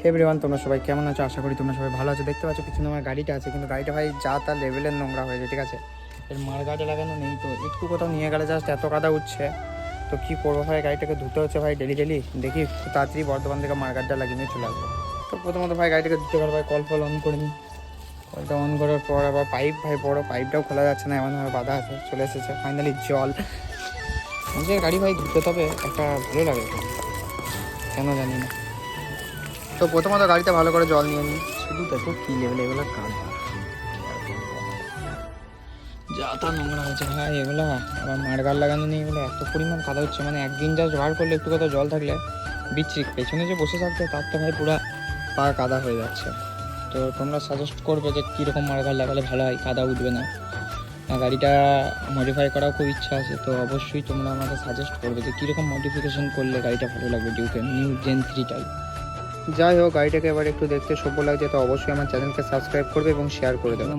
Everyone, তোমরা সবাই কেমন আছো? আশা করি তোমরা সবাই ভালো আছো। দেখতে পাচ্ছ পিছনে আমার গাড়িটা আছে, কিন্তু গাড়িটা ভাই যা তার লেভেলের নোংরা হয়েছে, ঠিক আছে। এর মাড়গাটা লাগানো নেই, তো একটু কোথাও নিয়ে গেলে জাস্ট এত কাদা উঠছে। তো কী করবো ভাই, গাড়িটাকে ধুতে হচ্ছে ভাই ডেলি ডেলি। দেখি খুব তাড়াতাড়ি বর্ধমান থেকে মাড়গাটা লাগিয়ে নিয়ে চলে আসবো। তো প্রথমত ভাই গাড়িটাকে ধুতে গেলে ভাই কল ফল অন করে নিই। কলটা অন করার পর আবার পাইপ ভাই বড় পাইপটাও খোলা যাচ্ছে না, এমনভাবে বাধা আছে। চলে এসেছে ফাইনালি জল। নিজের গাড়ি ভাই ধুতে তবে একটা ভালো লাগে, কেন জানি না। তো প্রথমত গাড়িতে ভালো করে জল নিয়ে নিই। শুধু দেখো কী লেভেলে এগুলো কাদা, যা তা নোংরা হয়েছে ভাই এগুলো। আবার মাড়গার লাগানো নেই, এগুলো এত পরিমাণ কাদা হচ্ছে, মানে একদিন জাস্ট বার করলে একটু কোথাও জল থাকলে বিচ্ছিরি, পেছনে যে বসে থাকতে তার তো ভাই পুরো পা কাদা হয়ে যাচ্ছে। তো তোমরা সাজেস্ট করবে যে কীরকম মাড়গার লাগালে ভালো হয়, কাদা উঠবে না। গাড়িটা মডিফাই করাও খুব ইচ্ছা আছে, তো অবশ্যই তোমরা আমাকে সাজেস্ট করবে যে কীরকম মডিফিকেশন করলে গাড়িটা ভালো লাগবে ডিউকের নিউ জেন 3 টাইপ। যাই হোক, গাড়িটাকে এবার একটু দেখতে সভ্য লাগছে, তো অবশ্যই আমার চ্যানেলকে সাবস্ক্রাইব করবে এবং শেয়ার করে দেবে।